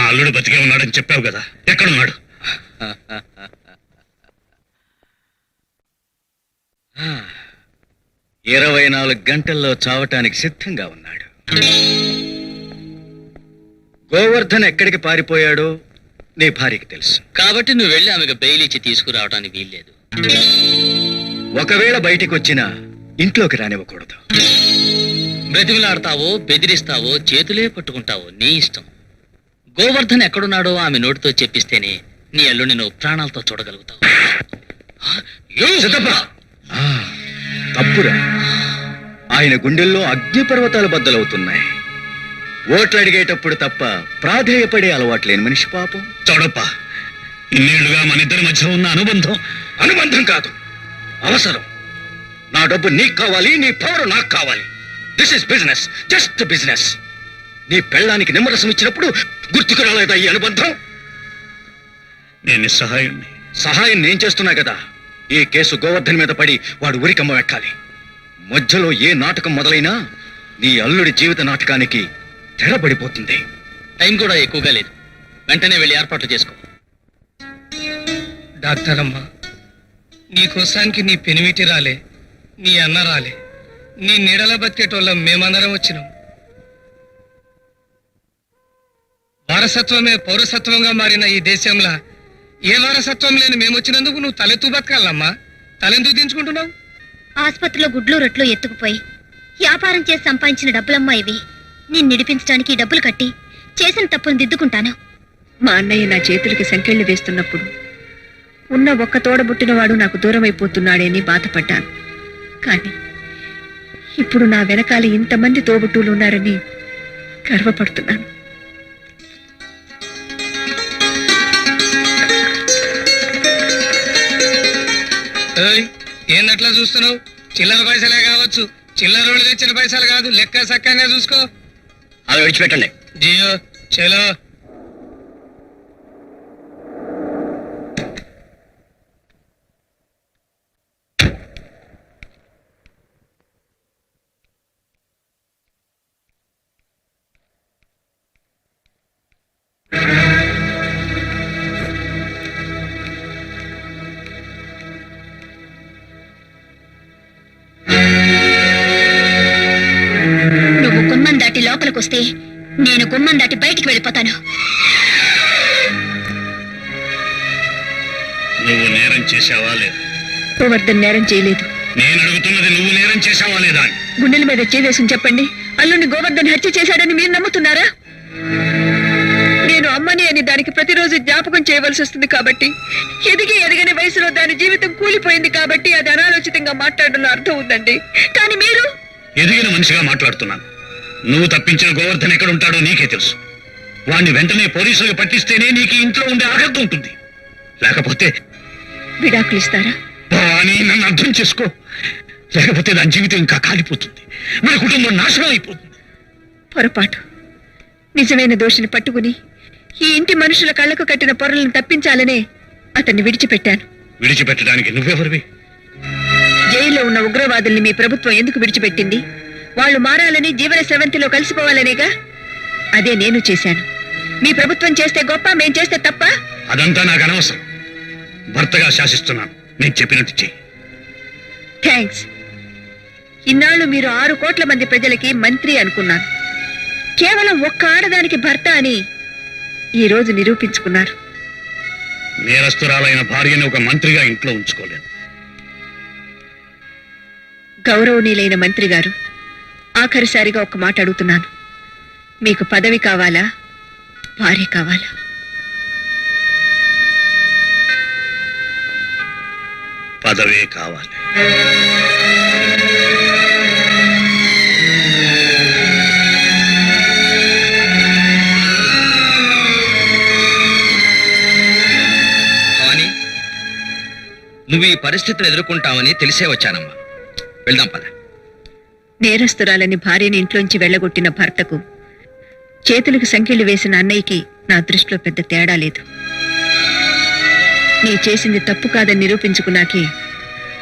అల్లుడు బతికే ఉన్నాడని చెప్పావు కదా, ఎక్కడున్నాడు? 24 గంటల్లో చావటానికి సిద్ధంగా ఉన్నాడు. గోవర్ధన్ ఎక్కడికి పారిపోయాడో నీ భార్యకి తెలుసు కాబట్టి నువ్వు వెళ్ళి ఆమెకు బెయిల్ ఇచ్చి తీసుకురావడానికి వీల్లేదు. ఒకవేళ బయటికి వచ్చినా ఇంట్లోకి రానివ్వకూడదు. బ్రతిమలాడతావో బెదిరిస్తావో చేతులే పట్టుకుంటావో నీ ఇష్టం. గోవర్ధన్ ఎక్కడున్నాడో ఆమె నోటితో చెప్పిస్తేనే నీ అల్లుని నువ్వు ప్రాణాలతో చూడగలుగుతావు. తప్పురా. ఆయన గుండెల్లో అగ్నిపర్వతాలు బద్దలవుతున్నాయి. ఓట్లు అడిగేటప్పుడు తప్ప ప్రాధేయపడే అలవాట్లేని మనిషి పాపం. చూడప్ప, ఇన్నేళ్లుగా మన ఇద్దరి మధ్య ఉన్న అనుబంధం కాదు, అవసరం. నా డబ్బు నీకు కావాలి, నీ పవర్ నాకు కావాలి. This is business, just business. నీ పెళ్ళానికి నిమ్మరసం ఇచ్చినప్పుడు గుర్తుకు రాలేదా ఈ అనుబంధం? నేను సహాయాన్ని సహాయం నేను చేస్తున్నా కదా. ఈ కేసు గోవర్ధన్ మీద పడి వాడు ఉరికమ్మ ఎక్కాలి. మధ్యలో ఏ నాటకం మొదలైనా నీ అల్లుడి జీవిత నాటకానికి తెరపడిపోతుంది. టైం కూడా ఎక్కువగా లేదు, వెంటనే వెళ్ళి ఏర్పాట్లు చేసుకో. డాక్టర్ అమ్మ, నీ కోసానికి నీ పెనిమిటి రాలే, నీ అన్న రాలే, నీ నీడల బతికేటోళ్ళం మేమందరం వచ్చినాం. వారసత్వమే పౌరసత్వంగా మారిన ఈ దేశంలో ఏ వారసత్వం లేని మేమొచ్చినందుకు నువ్వు తలెత్తు బతకాలమ్మా. తలెందుకు దించుకుంటున్నావు? ఆసుపత్రిలో గుడ్లు రొట్లు ఎత్తుకుపోయి వ్యాపారం చేసి సంపాదించిన డబ్బులమ్మా ఇవి. నేను నిడిపించడానికి ఈ డబ్బులు కట్టి చేసిన తప్పును దిద్దుకుంటాను. మా అన్నయ్య నా చేతులకి సంకెళ్ళు వేస్తున్నప్పుడు ఉన్న ఒక్క తోడబుట్టినవాడు నాకు దూరం అయిపోతున్నాడని బాధపడ్డాను. కానీ ఇప్పుడు నా వెనకాల ఇంతమంది తోబుట్టులు ఉన్నారని గర్వపడుతున్నాను. ఏందట్లా చూస్తున్నావు? చిల్లర పైసలే కావచ్చు, చిల్లర రోడ్డు తెచ్చిన పైసలు కాదు. లెక్క సక్కంగా చూసుకో. అలా విడిచిపెట్టండి. జియో చలో. నువ్వు గుమ్మం దాటి లోపలికొస్తే నేను గుమ్మం దాటి బయటికి వెళ్ళిపోతాను. నువ్వు నేరం చేశావా లేదా? గోవర్ధన్ నేరం చేయలేదు. నేను అడుగుతున్నది నువ్వు నేరం చేశావా లేదా అని. గుండెల మీద చేవేసుని చెప్పండి. అల్లుని గోవర్ధన్ హత్య చేశాడని మీరు నమ్ముతున్నారా? నేను అమ్మని అని దానికి ప్రతిరోజు జ్ఞాపకం చేయవలసి వస్తుంది కాబట్టి, ఎదగని వయసులో దాని జీవితం కూలిపోయింది కాబట్టి అది అనాలోచితంగా మాట్లాడడంలో అర్థం ఉందండి. కానీ మీరు ఎదిగిన మనిషిగా మాట్లాడుతున్నాను. నువ్వు తప్పించిన గోవర్ధన్ ఎక్కడ ఉంటాడో నీకే తెలుసు. వాణ్ణి వెంటనే పోలీసులకు పట్టిస్తేనే నీకు ఇంట్లో ఉండే ఆగద్దు ఉంటుంది. లేకపోతే విడాకులు ఇస్తారా అని నన్ను అర్థం చేసుకో. లేకపోతే దాని జీవితం ఇంకా కాలిపోతుంది, మన కుటుంబం నాశనం అయిపోతుంది. పొరపాటు. నిజమైన దోషిని పట్టుకుని ఈ ఇంటి మనుషుల కళ్ళకు కట్టిన పొరలను తప్పించాలనే అతన్ని విడిచిపెట్టాను. విడిచిపెట్టడానికి నువ్వెవరివి? జైల్లో ఉన్న ఉగ్రవాదుల్ని మీ ప్రభుత్వం ఎందుకు విడిచిపెట్టింది? వాళ్ళు మారాలని, జీవన స్రవంతిలో కలిసిపోవాలనేగా. అదే నేను చేశాను. మీ ప్రభుత్వం చేస్తే గొప్ప, మేం చేస్తే తప్ప? అదంతా నాకు అనవసరం. భర్తగా శాసిస్తున్నాను, నేను చెప్పినట్టు చెయ్యి. థ్యాంక్స్. ఇన్నాళ్ళు మీరు 6 కోట్ల మంది ప్రజలకి మంత్రి అనుకున్నాను. కేవలం ఒక్క ఆడదానికి భర్త అని ఈ రోజు నిరూపించుకున్నారు. నేరస్తురాలైన భార్యని ఒక మంత్రిగా ఇంట్లో ఉంచుకోలేదు. గౌరవనీయులైన మంత్రి గారు, ఆఖరిసారిగా ఒక్క మాట అడుగుతున్నాను. మీకు పదవి కావాలా, భార్య కావాలా? పదవే కావాలి. భవాని, నువ్వు ఈ పరిస్థితిని ఎదుర్కొంటావని తెలిసే వచ్చానమ్మా. వెళ్దాం పద. నేరస్తురాలని భార్యని ఇంట్లోంచి వెళ్లగొట్టిన భర్తకు చేతులకు సంకెళ్లు వేసిన అన్నయ్యకి నా దృష్టిలో పెద్ద తేడా లేదు. నీ చేసింది తప్పు కాదని నిరూపించుకున్నాకే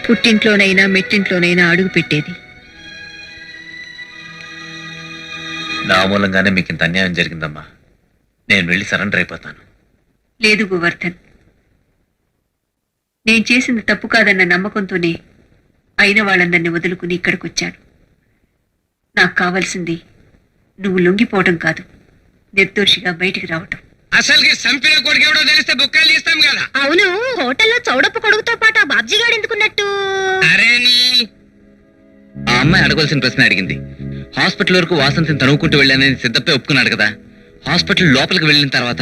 పుట్టింట్లోనైనా మెట్టింట్లోనైనా అడుగు పెట్టేది. నా మూలంగానే మీకు ఇంత అన్యాయం జరిగిందమ్మా. నేను వెళ్ళి సరెండర్ అయిపోతాను. లేదు గోవర్ధన్, నేను చేసింది తప్పు కాదన్న నమ్మకంతోనే అయిన వాళ్ళందరినీ వదులుకుని ఇక్కడికి వచ్చాను. నాకు కావాల్సింది నువ్వు లొంగిపోవటం కాదు, నిర్దోషిగా బయటికి రావటం. అసలుకి సంపిన కొడుకు ఎవడో తెలిస్తే బుక్కలు తీస్తాం కదా. అవును, హోటల్లో చౌడప్ప కొడుకుతో పాటు ఆ బాబ్జీ గాడు ఎందుకున్నట్టు? అరే నీ ఆ అమ్మాయి అడగవలసిన ప్రశ్న అడిగింది. హాస్పిటల్ వరకు వాసంతిని తనువుకుంటూ వెళ్ళానని సిద్ధప్పే ఒప్పుకున్నాడు కదా. హాస్పిటల్ లోపలికి వెళ్ళిన తర్వాత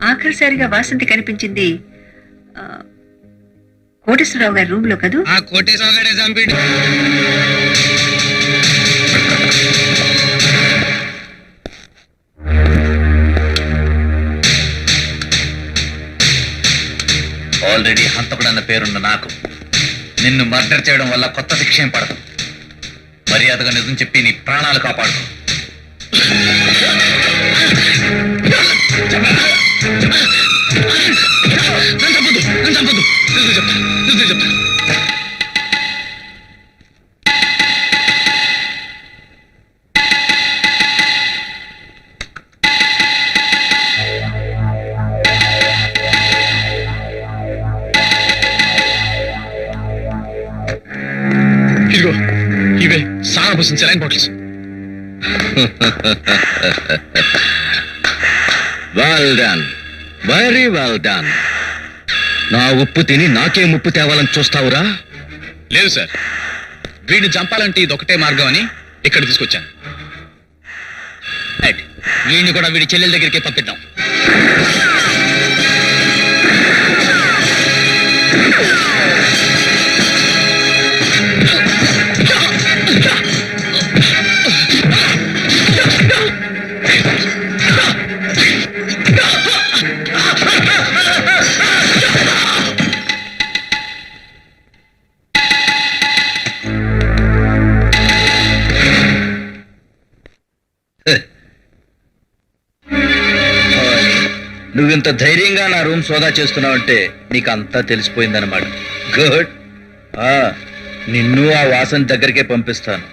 ఆఖరిసారిగా వాసంతి కనిపించింది కోటేశ్వరరావు గారి రూమ్ లో కదూ. ఆ కోటేశ్వర గారే చంపిడు. ఆల్రెడీ హంతకుడు అన్న పేరున్న నాకు నిన్ను మర్డర్ చేయడం వల్ల కొత్త శిక్ష ఏం పడదు. మర్యాదగా నిజం చెప్పి నీ ప్రాణాలు కాపాడుకో. ఇదిగో ఇవే సారా పోసిన saline bottles. Well done, very well done. నా ఉప్పు తిని నాకే ముప్పు తేవాలని చూస్తావురా? లేదు సార్, వీడిని చంపాలంటే ఇది ఒకటే మార్గం అని ఇక్కడ తీసుకొచ్చాను. రైట్, వీడిని కూడా వీడి చెల్లెల దగ్గరికి పంపిద్దాం. నువ్వింత ధైర్యంగా నా రూమ్ సోదా చేస్తున్నావంటే నీకు అంతా తెలిసిపోయిందన్నమాట. గుడ్. నిన్ను ఆ వాసన దగ్గరికే పంపిస్తాను.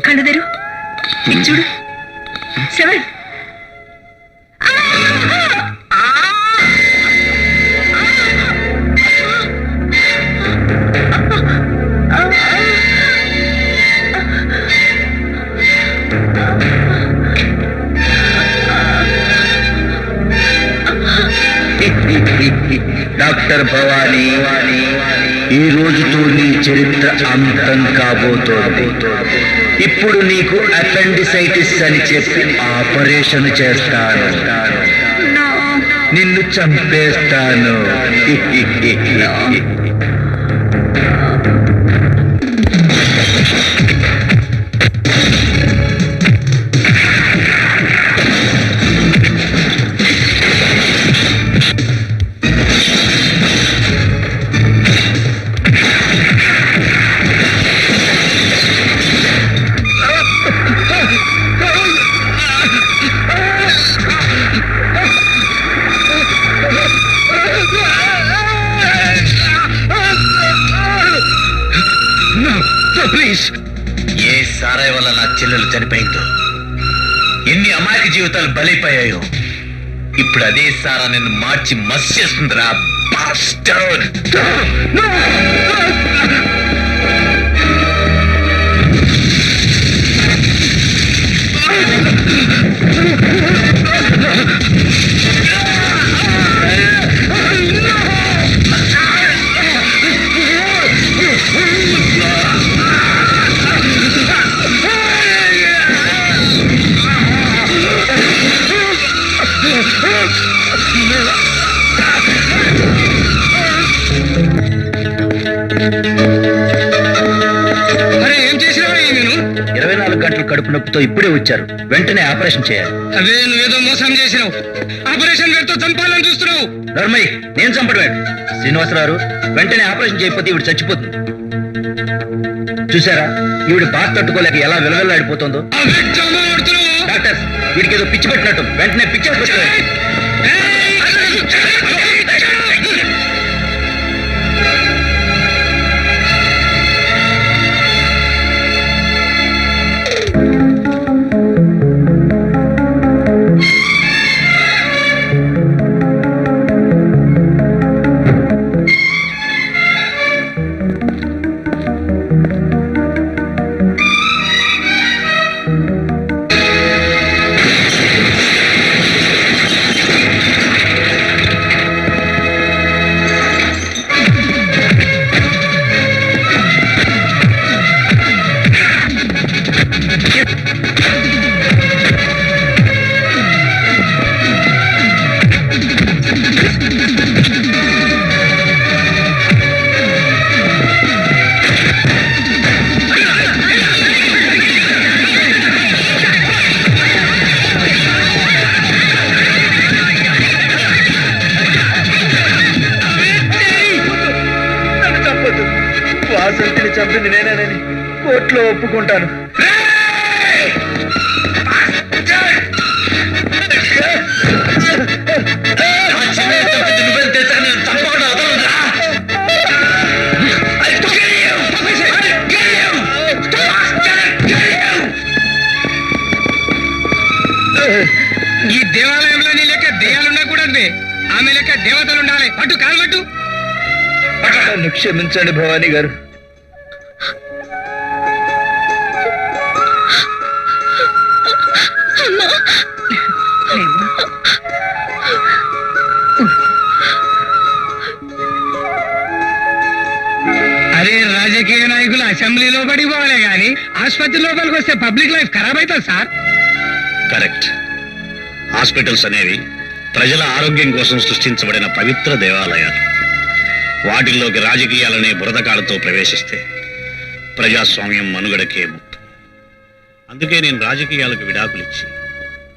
కళ్ళు తెరు చూడు శ్రవణ్ డాక్టర్ భవానీ ఈ రోజుతో నీ చరిత్ర అంతం కాబోతోంది. ఇప్పుడు నీకు అపెండిసైటిస్ అని చెప్పి ఆపరేషన్ చేస్తాను, నిన్ను చంపేస్తాను. ప్లీజ్. ఏ సారాయి వల్ల నా చెల్లెలు చనిపోయిందో, ఎన్ని అమాయక జీవితాలు బలైపోయాయో, ఇప్పుడు అదే సారా నిన్ను మార్చి మస్ చేస్తుందిరా బాస్టర్డ్. అరే ఏం చేసినావు నేను? 24 గంటలు కడుపు నొప్పితో ఇప్పుడే వచ్చారు, వెంటనే ఆపరేషన్ చేయాలి. అవే నువ్వేదో మోసం చేసినావు. ఆపరేషన్ పేరుతో చంపాలని చూస్తున్నావు. నర్మయ్, నేను చంపడమేడు. శ్రీనివాసరావు, వెంటనే ఆపరేషన్ చేయకపోతే ఈవిడ చచ్చిపోతుంది. చూసారా ఈవిడ బాధ తట్టుకోలేక ఎలా విలవిల్లాడిపోతుందో. అవే డ్రామా ఆడుతున్నావు. డాక్టర్స్, వీడికి ఏదో పిచ్చి పెట్టినట్టు, వెంటనే పిచ్చి చంపింది నేనేనని కోర్టులో ఒప్పుకుంటాను. ఈ దేవాలయంలో నీ లెక్క దెయ్యాలున్నా కూడా ఆమె లెక్క దేవతలు ఉండాలి. పట్టు కాలు పట్టు. నన్ను క్షమించండి భవానీ గారు. అరే రాజకీయ నాయకులు అసెంబ్లీలో పడిపోవాలి గాని ఆసుపత్రి లోపలికి వస్తే పబ్లిక్ లైఫ్ ఖరాబ్ అవుతుంది సార్. కరెక్ట్. హాస్పిటల్స్ అనేవి ప్రజల ఆరోగ్యం కోసం సృష్టించబడిన పవిత్ర దేవాలయాలు. వాటిల్లోకి రాజకీయాలనే బురదకాలతో ప్రవేశిస్తే ప్రజాస్వామ్యం మనుగడకే ముప్పు. అందుకే నేను రాజకీయాలకు విడాకులిచ్చి